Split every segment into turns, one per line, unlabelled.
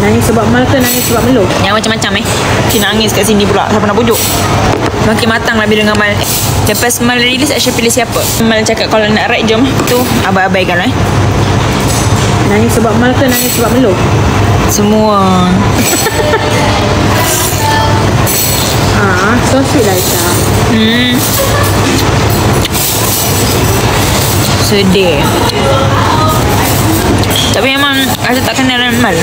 Nangis sebab mal ke nangis sebab meluk?
Yang macam-macam Dia nangis kat sini pula. Siapa nak pujuk? Makin matang lah bila dengan Mal. Lepas Mal release, Aisyah pilih siapa? Mal cakap kalau nak ride jom. Tu abang-abaikan lah
Nangis sebab mal ke nangis sebab meluk?
semua.
So sweet lah Aisyah.
Sedih. Tapi memang Aisyah tak kenal Mal.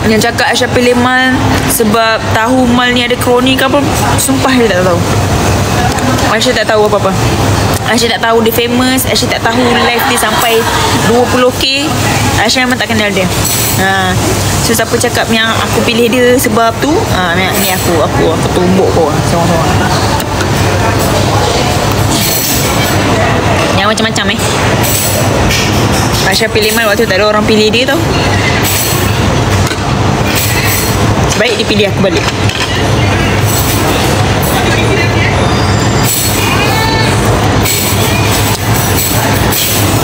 Yang cakap Aisyah pilih Mal sebab tahu Mal ni ada kroni ke apa, sumpah Aisyah tak tahu. Aisyah tak tahu apa-apa. Aisyah tak tahu dia famous. Aisyah tak tahu live dia sampai 20k. Aisyah memang tak kenal dia. So siapa cakap yang aku pilih dia sebab tu, ni aku tumbuk kau seorang-seorang. Yang macam-macam Aisyah pilih Mal waktu tak ada orang pilih dia tau. Baik dia pilih aku balik.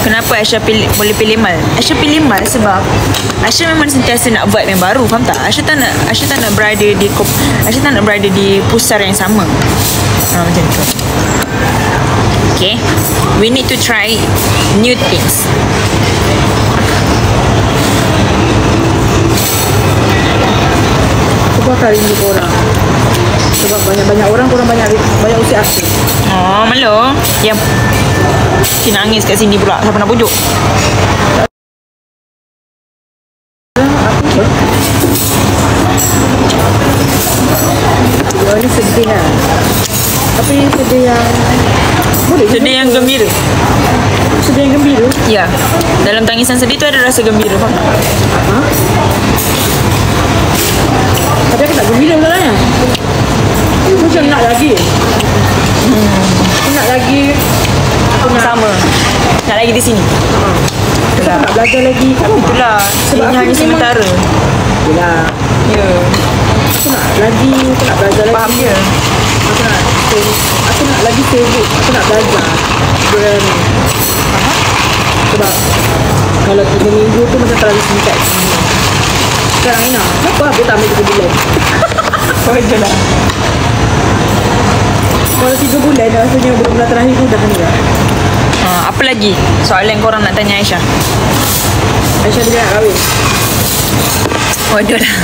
Kenapa Aisyah boleh pilih Mal? Aisyah pilih Mal sebab Aisyah memang sentiasa nak vibe yang baru. Faham tak? Aisyah tak nak berada di Aisyah tak nak berada di pusar yang sama. Macam tu. Okay, we need to try new things.
Sebab kali ni korang. Sebab banyak-banyak orang, korang banyak usia aku.
Malu. Yang si nangis kat sini pula. Siapa nak pujuk?
Ini sedih lah. Tapi sedih yang
sedih yang gembira.
Sedih yang gembira?
Ya. Dalam tangisan sedih tu ada rasa gembira. Faham tak?
Tapi aku tak gembira sebenarnya. Aku macam nak lagi. Aku nak lagi.
Aku sama. Nak lagi di sini.
Aku nak belajar lagi.
Itulah. Ini hanya sementara.
Itulah.
Ya.
Aku nak lagi. Aku nak belajar lagi.
Faham je.
Aku nak lagi sibuk. Aku nak belajar. Dan sebab kalau 3 minggu tu macam terlalu singkat. Sekarang Ina, kenapa aku tak ambil 3 bulan?
Kau je lah.
Kalau 3 bulan rasanya bulan terakhir tu dah ni lah.
Apa lagi soalan korang nak tanya Aisyah?
Aisyah dia nak kahwin.
Waduh dah.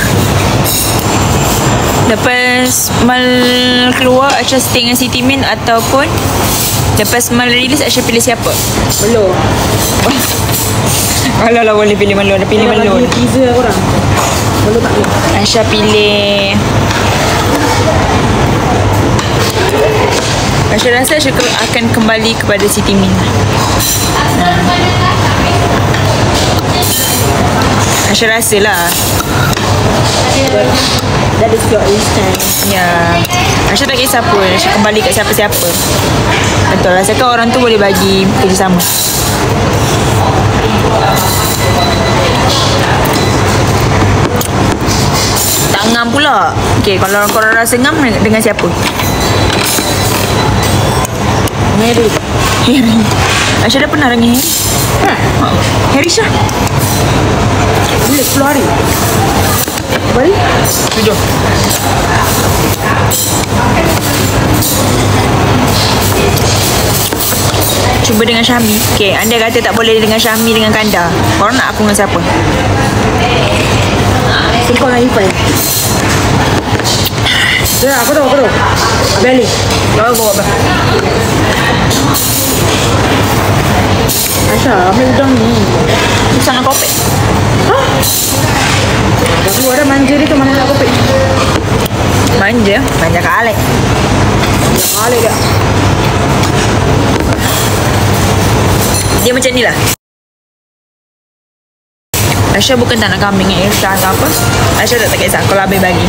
Lepas Mal keluar, Aisyah stay dengan Siti Min ataupun lepas Mal release, Aisyah pilih siapa?
Belum.
Kalau lah boleh pilih Melon, dah pilih Melon.
Bagi teaser korang. Belum tak pilih.
Aisyah pilih. Aisyah rasa Aisyah akan kembali kepada Siti Min. Aisyah rasa lah.
That is your instinct.
Ya. Aisyah tak kisah pun Aisyah kembali kat siapa-siapa. Betul. Rasakan orang tu boleh bagi kerjasama. Tak ngam pula. Okay, kalau korang rasa ngam dengan siapa?
Mary.
Harry. Aisyah dah pernah dengan Harry? Harry Shah.
Bila 10 hari. Balik?
7. Cuba dengan Syahmi. Okay, anda kata tak boleh dengan Syahmi dengan Kanda. Korang nak aku dengan siapa?
Sumpah dengan Ifai. Aku tahu. Balik.
Bawa.
Aisyah, ambil udang ni.
Pisang dengan kopek.
Baru ada manja dia tu, mana nak kopek.
Manja kalek.
Kalek dia.
Dia macam ni lah. Aisyah bukan tak nak kambing Aisyah atau apa. Aisyah tak kisah kalau Habib bagi.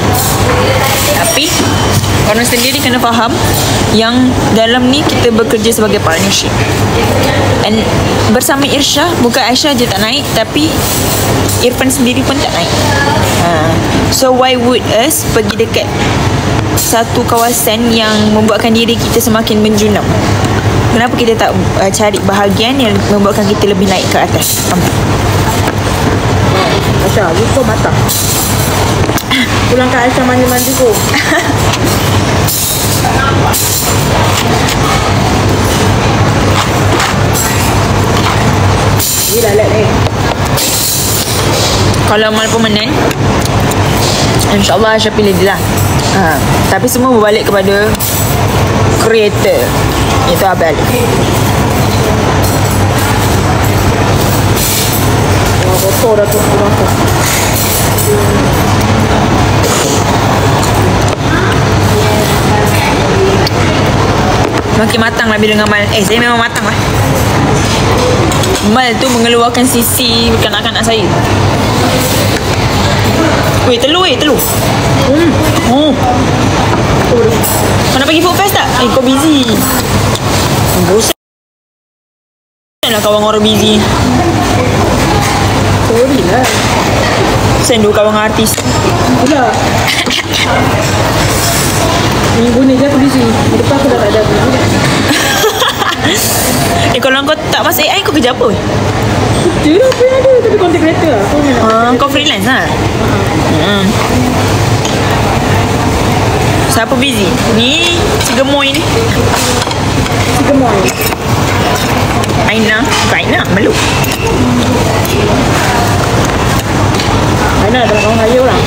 Tapi orang sendiri kena faham yang dalam ni kita bekerja sebagai partnership. And bersama Irsyah, bukan Aisyah je tak naik, tapi Irfan sendiri pun tak naik. So why would us pergi dekat satu kawasan yang membuatkan diri kita semakin menjunam? Kenapa kita tak cari bahagian yang membuatkan kita lebih naik ke atas?
Aisyah, you kau matang. Pulang kat Aisyah mandi-mandi kau. Ni lalat ni.
Kalau Mal permanent, InsyaAllah Aisyah pilih dia lah. Tapi semua berbalik kepada creator, iaitu Abel.
Kotor dah tu rumah tu.
Makin matang lah bila dengan Mal. Saya memang matang lah. Mal tu mengeluarkan sisi kanak-kanak saya. Telur. Oh. Kau nak pergi food fest tak? Kau busy. Bosan lah kawan orang busy.
Sorry lah.
Sen dua kawan artis.
Itulah. Minggu ni je aku busy. Lepas aku dah tak ada busy.
Kalau kau tak masuk AI, kau kerja apa?
Dia lah apa yang ada. Tapi content creator lah.
Kau freelance lah? Siapa busy? Ni si gemoy ni.
Si gemoy.
Aina. Bukan Aina, Meluk.
Aina adalah kawan saya orang.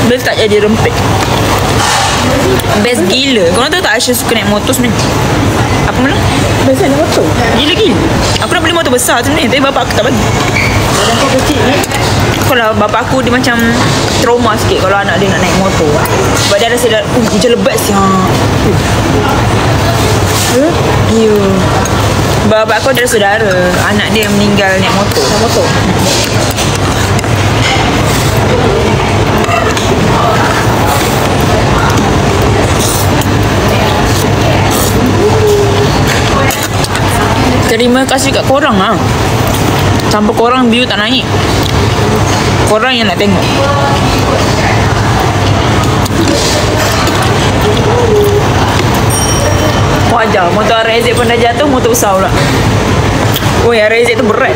Best tak jadi rempit. Best gila. Kau tahu tak Aisyah suka naik motor sebenarnya? Apa mana?
Best naik motor?
Gila. Aku nak beli motor besar sebenarnya, tapi bapak aku tak bagi.
Badan kau kecil ni.
Kalau bapak aku dia macam trauma sikit kalau anak dia nak naik motor. Sebab dia rasa dah hujan lebat siap. Ya. Bapak aku ada saudara, anak dia meninggal naik motor. Terima kasih kat korang lah. Tanpa korang view tak naik. Korang yang nak tengok. Wajar, motor RZ pun dah jatuh, motor besar pula. Oh ya, RZ tu berat.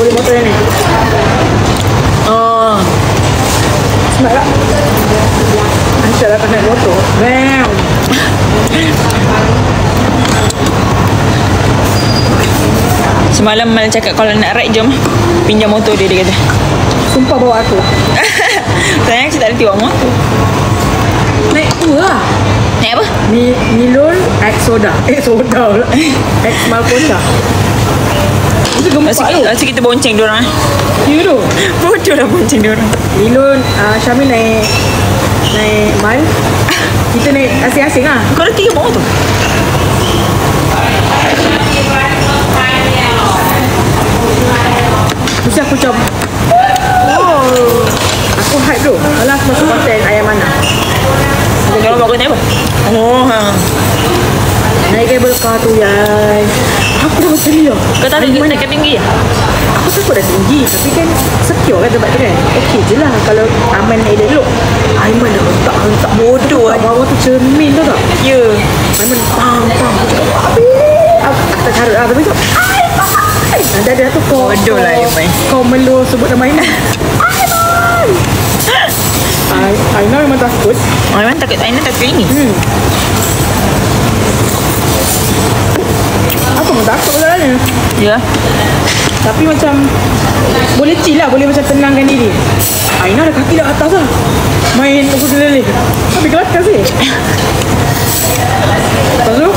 Boleh motor yang ni. Smart tak? Aisyah dah naik motor. Bam.
Semalam Mal cakap kalau nak ride jom pinjam motor dia kata.
Sumpah bawa aku.
Sayang saya tak reti bawa motor.
Naik tu lah.
Naik apa?
Milon X soda. Soda pula. X Malkosa. Itu gempak tu.
Asyik kita bonceng diorang.
Ya tu.
Bodoh lah bonceng diorang.
Milon Syamil naik Mal. Kita naik asing-asing lah.
Kau ada 3 bawa tu?
Mesti aku macam aku hype tu. Alah aku masuk konten ayam mana.
Kalau bawa kau naik apa?
Naik kabel car tu yai. Aku dah macam ni lah.
Kau tak nak tinggi lah?
Aku takut dah tinggi. Tapi kan secure kan tempat tu kan. Okey je lah kalau Aiman naik elok. Aiman dah hentak bodoh kat bawah tu cermin tu tak?
Ya.
Aiman pam. Aku cakap habis. Aku tak carut lah. Tapi tu Aiman. Ada tu kau.
Bodoh lah Aiman.
Kau melu sebut nama Aiman. Aiman memang takut.
Aiman takut. Aiman takut ini.
Aku pun takut masalahnya.
Ya.
Tapi macam boleh chill lah. Boleh macam tenangkan diri. Aina ada kaki dah atas lah. Main ukur kelelih. Tapi kelakar sih. Lepas tu